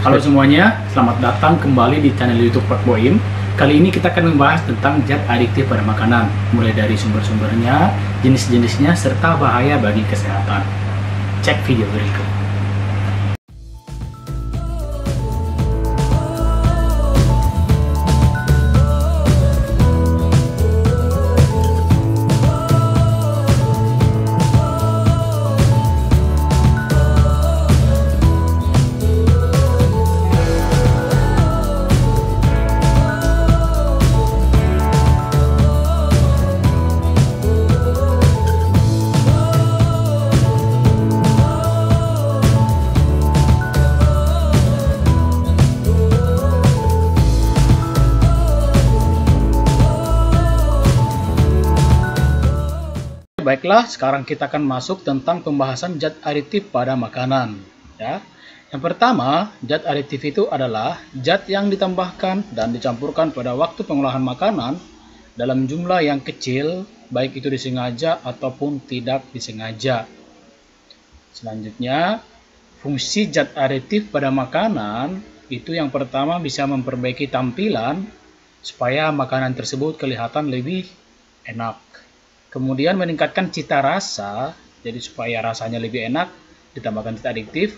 Halo semuanya, selamat datang kembali di channel YouTube Pak Boim. Kali ini kita akan membahas tentang zat adiktif pada makanan, mulai dari sumber-sumbernya, jenis-jenisnya, serta bahaya bagi kesehatan. Cek video berikut. Baiklah, sekarang kita akan masuk tentang pembahasan zat aditif pada makanan. Ya. Yang pertama, zat aditif itu adalah zat yang ditambahkan dan dicampurkan pada waktu pengolahan makanan dalam jumlah yang kecil, baik itu disengaja ataupun tidak disengaja. Selanjutnya, fungsi zat aditif pada makanan itu yang pertama bisa memperbaiki tampilan supaya makanan tersebut kelihatan lebih enak. Kemudian meningkatkan cita rasa, jadi supaya rasanya lebih enak, ditambahkan zat adiktif.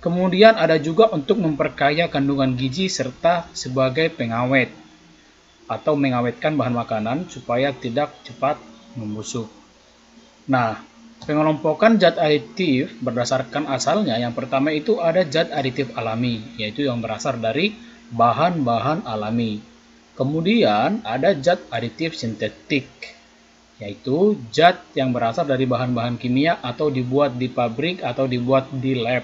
Kemudian ada juga untuk memperkaya kandungan gizi serta sebagai pengawet atau mengawetkan bahan makanan supaya tidak cepat membusuk. Nah, pengelompokan zat adiktif berdasarkan asalnya, yang pertama itu ada zat adiktif alami, yaitu yang berasal dari bahan-bahan alami. Kemudian ada zat adiktif sintetik, yaitu zat yang berasal dari bahan-bahan kimia atau dibuat di pabrik atau dibuat di lab.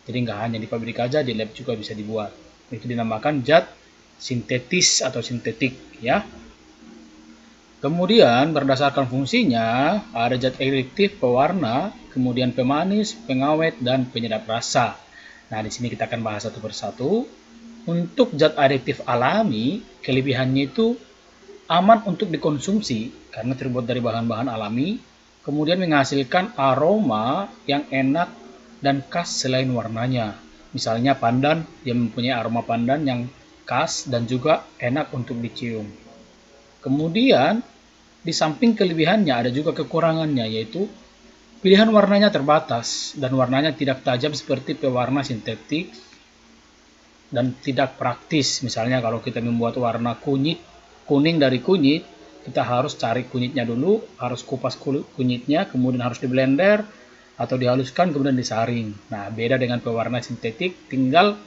Jadi nggak hanya di pabrik aja, di lab juga bisa dibuat. Itu dinamakan zat sintetis atau sintetik, ya. Kemudian berdasarkan fungsinya ada zat adiktif pewarna, kemudian pemanis, pengawet, dan penyedap rasa. Nah, di sini kita akan bahas satu persatu. Untuk zat adiktif alami, kelebihannya itu aman untuk dikonsumsi karena terbuat dari bahan-bahan alami, kemudian menghasilkan aroma yang enak dan khas selain warnanya. Misalnya pandan, dia mempunyai aroma pandan yang khas dan juga enak untuk dicium. Kemudian, di samping kelebihannya ada juga kekurangannya, yaitu pilihan warnanya terbatas dan warnanya tidak tajam seperti pewarna sintetik dan tidak praktis. Misalnya kalau kita membuat warna kuning dari kunyit, kita harus cari kunyitnya dulu, harus kupas kunyitnya, kemudian harus di blender atau dihaluskan, kemudian disaring. Nah, beda dengan pewarna sintetik, tinggal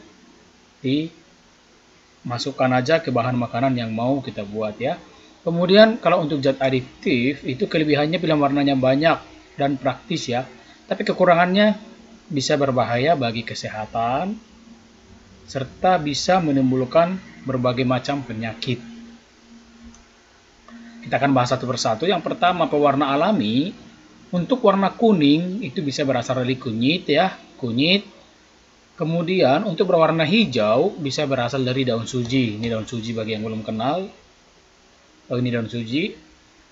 dimasukkan aja ke bahan makanan yang mau kita buat, ya. Kemudian kalau untuk zat adiktif itu kelebihannya pilihan warnanya banyak dan praktis, ya. Tapi kekurangannya bisa berbahaya bagi kesehatan serta bisa menimbulkan berbagai macam penyakit. Kita akan bahas satu persatu. Yang pertama, pewarna alami. Untuk warna kuning itu bisa berasal dari kunyit, ya, kunyit. Kemudian untuk berwarna hijau bisa berasal dari daun suji. Ini daun suji bagi yang belum kenal. Oh, ini daun suji.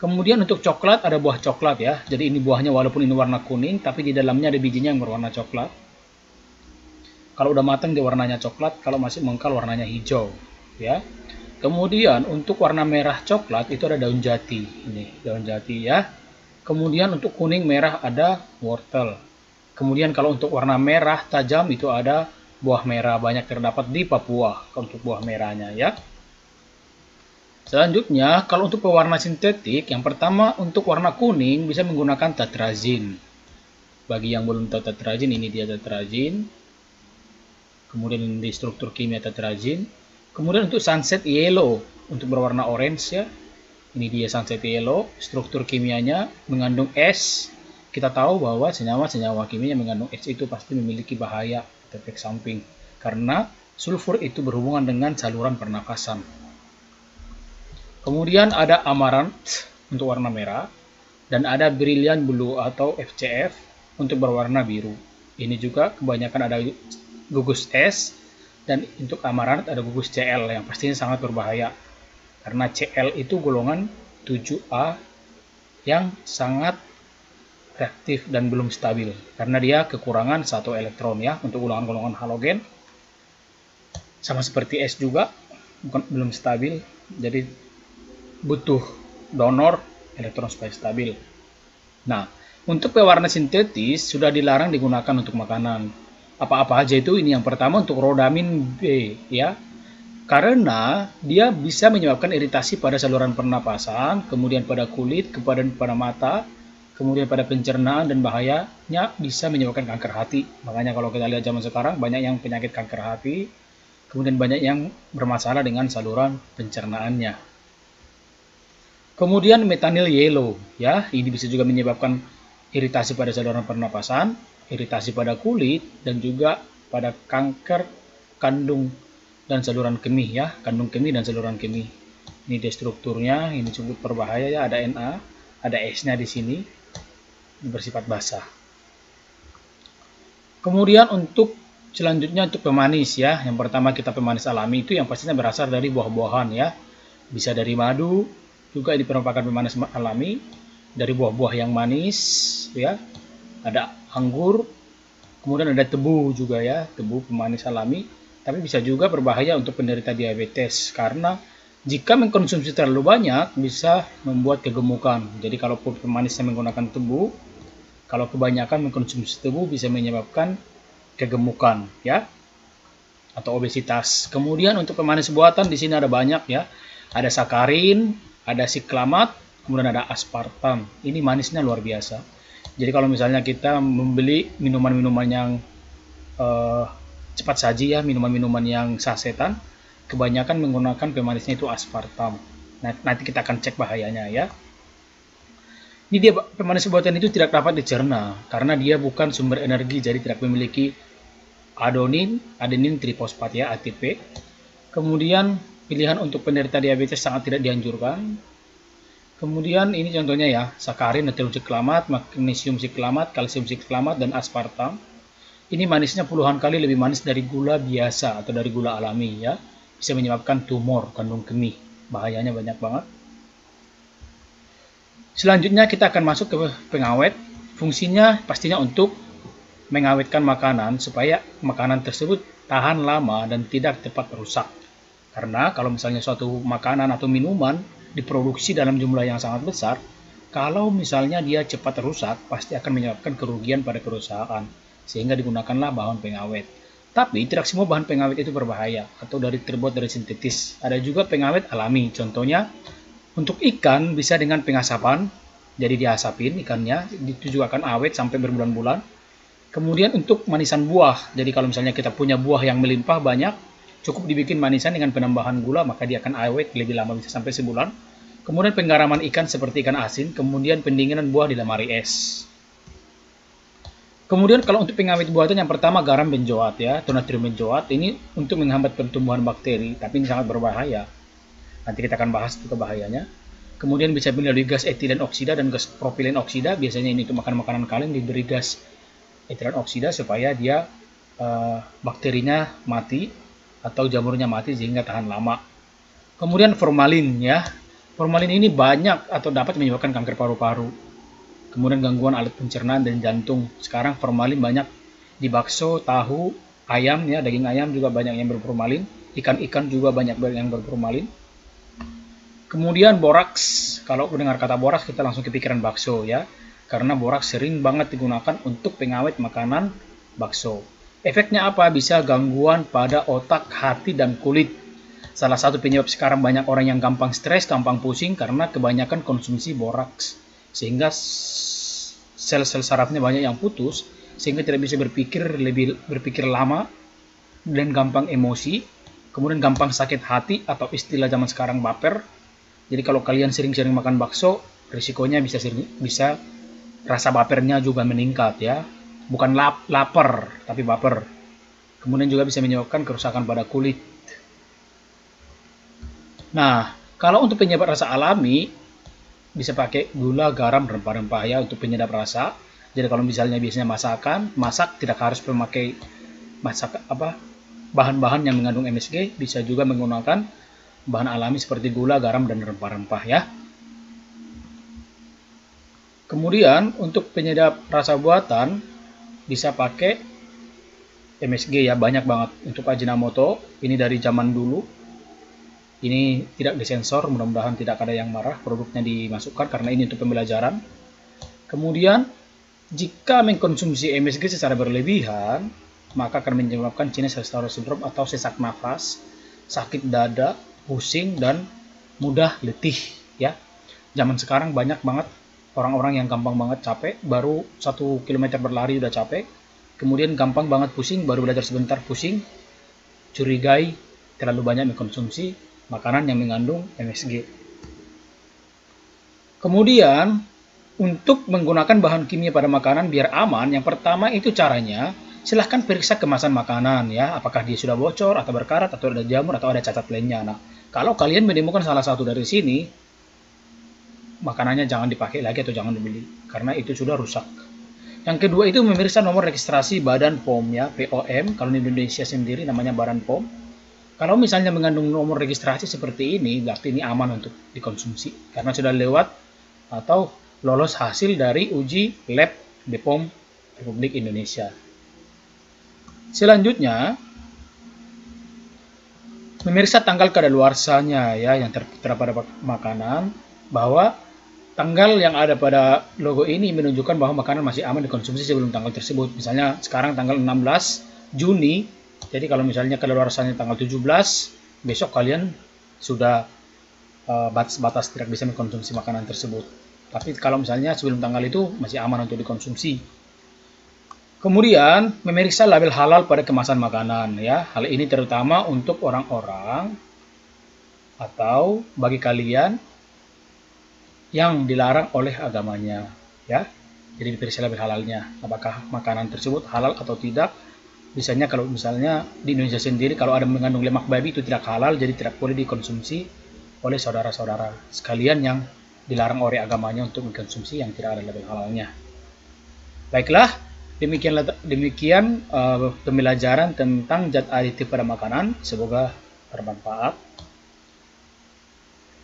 Kemudian untuk coklat ada buah coklat, ya. Jadi ini buahnya walaupun ini warna kuning, tapi di dalamnya ada bijinya yang berwarna coklat. Kalau udah matang dia warnanya coklat, kalau masih mengkal warnanya hijau, ya. Kemudian untuk warna merah coklat itu ada daun jati. Ini daun jati, ya. Kemudian untuk kuning merah ada wortel. Kemudian kalau untuk warna merah tajam itu ada buah merah, banyak terdapat di Papua untuk buah merahnya, ya. Selanjutnya kalau untuk pewarna sintetik, yang pertama untuk warna kuning bisa menggunakan tetrazin. Bagi yang belum tahu tetrazin, ini dia tetrazin. Kemudian ini struktur kimia tetrazin. Kemudian untuk sunset yellow, untuk berwarna orange, ya. Ini dia sunset yellow, struktur kimianya mengandung es. Kita tahu bahwa senyawa-senyawa kimia yang mengandung es itu pasti memiliki bahaya, efek samping. Karena sulfur itu berhubungan dengan saluran pernafasan. Kemudian ada amaranth untuk warna merah. Dan ada brilliant blue atau FCF untuk berwarna biru. Ini juga kebanyakan ada gugus es. Dan untuk amaranth ada gugus Cl yang pastinya sangat berbahaya. Karena Cl itu golongan 7A yang sangat reaktif dan belum stabil. Karena dia kekurangan satu elektron, ya, untuk golongan-golongan halogen. Sama seperti es juga, belum stabil, jadi butuh donor elektron supaya stabil. Nah, untuk pewarna sintetis sudah dilarang digunakan untuk makanan. Apa-apa aja itu, ini yang pertama untuk rodamin B ya. Karena dia bisa menyebabkan iritasi pada saluran pernapasan, kemudian pada kulit, pada mata, kemudian pada pencernaan, dan bahayanya bisa menyebabkan kanker hati. Makanya kalau kita lihat zaman sekarang banyak yang penyakit kanker hati, kemudian banyak yang bermasalah dengan saluran pencernaannya. Kemudian metanil yellow ya, ini bisa juga menyebabkan iritasi pada saluran pernapasan, iritasi pada kulit, dan juga pada kanker kandung dan saluran kemih ya, kandung kemih dan saluran kemih. Ini dia strukturnya, ini cukup berbahaya ya, ada Na, ada S-nya di sini, bersifat basah. Kemudian untuk selanjutnya untuk pemanis ya, yang pertama kita pemanis alami itu yang pastinya berasal dari buah-buahan ya, bisa dari madu, juga ini merupakan pemanis alami dari buah-buah yang manis ya, ada anggur, kemudian ada tebu juga ya, tebu pemanis alami. Tapi bisa juga berbahaya untuk penderita diabetes karena jika mengkonsumsi terlalu banyak bisa membuat kegemukan. Jadi kalau pemanisnya menggunakan tebu, kalau kebanyakan mengkonsumsi tebu bisa menyebabkan kegemukan ya, atau obesitas. Kemudian untuk pemanis buatan di sini ada banyak ya. Ada sakarin, ada siklamat, kemudian ada aspartam. Ini manisnya luar biasa. Jadi kalau misalnya kita membeli minuman-minuman yang cepat saji ya, minuman-minuman yang sasetan, kebanyakan menggunakan pemanisnya itu aspartam. Nah, nanti kita akan cek bahayanya ya. Ini dia, pemanis buatan itu tidak dapat dicerna karena dia bukan sumber energi, jadi tidak memiliki adenin trifosfat ya, ATP. Kemudian pilihan untuk penderita diabetes sangat tidak dianjurkan. Kemudian ini contohnya ya, sakarin, natrium siklamat, magnesium siklamat, kalsium siklamat, dan aspartam. Ini manisnya puluhan kali lebih manis dari gula biasa atau dari gula alami ya. Bisa menyebabkan tumor kandung kemih. Bahayanya banyak banget. Selanjutnya kita akan masuk ke pengawet. Fungsinya pastinya untuk mengawetkan makanan supaya makanan tersebut tahan lama dan tidak cepat rusak. Karena kalau misalnya suatu makanan atau minuman diproduksi dalam jumlah yang sangat besar, kalau misalnya dia cepat rusak, pasti akan menyebabkan kerugian pada perusahaan. Sehingga digunakanlah bahan pengawet. Tapi tidak semua bahan pengawet itu berbahaya atau terbuat dari sintetis. Ada juga pengawet alami. Contohnya untuk ikan bisa dengan pengasapan, jadi diasapin ikannya, itu juga akan awet sampai berbulan-bulan. Kemudian untuk manisan buah, jadi kalau misalnya kita punya buah yang melimpah banyak, cukup dibikin manisan dengan penambahan gula, maka dia akan awet lebih lama, bisa sampai sebulan. Kemudian penggaraman ikan seperti ikan asin, kemudian pendinginan buah di lemari es. Kemudian kalau untuk pengawet buatan yang pertama garam benzoat ya, atau natrium benzoat, ini untuk menghambat pertumbuhan bakteri, tapi ini sangat berbahaya. Nanti kita akan bahas juga bahayanya. Kemudian bisa melalui gas etilen oksida dan gas propilen oksida, biasanya ini untuk makan makanan kaleng diberi gas etilen oksida supaya dia bakterinya mati atau jamurnya mati sehingga tahan lama. Kemudian formalin ya, formalin ini banyak atau dapat menyebabkan kanker paru-paru. Kemudian gangguan alat pencernaan dan jantung. Sekarang formalin banyak di bakso, tahu, ayam ya, daging ayam juga banyak yang berformalin. Ikan-ikan juga banyak yang berformalin. Kemudian boraks. Kalau mendengar kata boraks kita langsung kepikiran bakso ya. Karena boraks sering banget digunakan untuk pengawet makanan bakso. Efeknya apa? Bisa gangguan pada otak, hati, dan kulit. Salah satu penyebab sekarang banyak orang yang gampang stres, gampang pusing karena kebanyakan konsumsi boraks. Sehingga sel-sel sarafnya banyak yang putus, sehingga tidak bisa berpikir lama dan gampang emosi, kemudian gampang sakit hati atau istilah zaman sekarang baper. Jadi kalau kalian sering-sering makan bakso, risikonya bisa rasa bapernya juga meningkat ya. Bukan lapar, tapi baper. Kemudian juga bisa menyebabkan kerusakan pada kulit. Nah, kalau untuk penyebab rasa alami bisa pakai gula, garam, rempah-rempah ya untuk penyedap rasa. Jadi kalau misalnya biasanya masak tidak harus memakai bahan-bahan yang mengandung MSG, bisa juga menggunakan bahan alami seperti gula, garam, dan rempah-rempah ya. Kemudian untuk penyedap rasa buatan bisa pakai MSG ya, banyak banget. Untuk Ajinomoto, ini dari zaman dulu. Ini tidak disensor, mudah-mudahan tidak ada yang marah produknya dimasukkan karena ini untuk pembelajaran. Kemudian, jika mengkonsumsi MSG secara berlebihan, maka akan menyebabkan Chinese Respiratory Syndrome atau sesak nafas, sakit dada, pusing, dan mudah letih ya. Zaman sekarang banyak banget orang-orang yang gampang banget capek, baru 1 km berlari udah capek, kemudian gampang banget pusing, baru belajar sebentar pusing, curigai terlalu banyak mengkonsumsi makanan yang mengandung MSG. Kemudian, untuk menggunakan bahan kimia pada makanan biar aman, yang pertama itu caranya, silahkan periksa kemasan makanan ya, apakah dia sudah bocor atau berkarat atau ada jamur atau ada cacat lainnya. Nah, kalau kalian menemukan salah satu dari sini, makanannya jangan dipakai lagi atau jangan dibeli karena itu sudah rusak. Yang kedua itu memeriksa nomor registrasi Badan POM ya, POM, kalau di Indonesia sendiri namanya Badan POM. Kalau misalnya mengandung nomor registrasi seperti ini, berarti ini aman untuk dikonsumsi karena sudah lewat atau lolos hasil dari uji lab BPOM Republik Indonesia. Selanjutnya, memeriksa tanggal kadaluarsanya ya yang tertera pada makanan, bahwa tanggal yang ada pada logo ini menunjukkan bahwa makanan masih aman dikonsumsi sebelum tanggal tersebut. Misalnya sekarang tanggal 16 Juni, jadi kalau misalnya kadaluarsanya tanggal 17, besok kalian sudah batas tidak bisa mengkonsumsi makanan tersebut. Tapi kalau misalnya sebelum tanggal itu masih aman untuk dikonsumsi. Kemudian, memeriksa label halal pada kemasan makanan ya. Hal ini terutama untuk orang-orang atau bagi kalian yang dilarang oleh agamanya ya. Jadi diperiksa label halalnya, apakah makanan tersebut halal atau tidak. Misalnya kalau misalnya di Indonesia sendiri kalau ada mengandung lemak babi itu tidak halal, jadi tidak boleh dikonsumsi oleh saudara-saudara sekalian yang dilarang oleh agamanya untuk mengkonsumsi yang tidak ada label halalnya. Baiklah, demikian pembelajaran tentang zat aditif pada makanan. Semoga bermanfaat.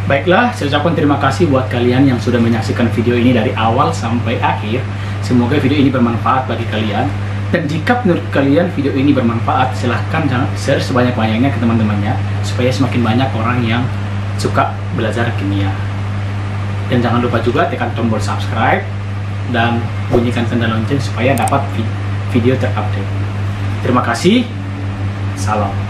Baiklah, saya ucapkan terima kasih buat kalian yang sudah menyaksikan video ini dari awal sampai akhir. Semoga video ini bermanfaat bagi kalian. Dan jika menurut kalian video ini bermanfaat, silahkan share sebanyak-banyaknya ke teman-temannya supaya semakin banyak orang yang suka belajar kimia. Dan jangan lupa juga tekan tombol subscribe dan bunyikan tanda lonceng supaya dapat video terupdate. Terima kasih. Salam.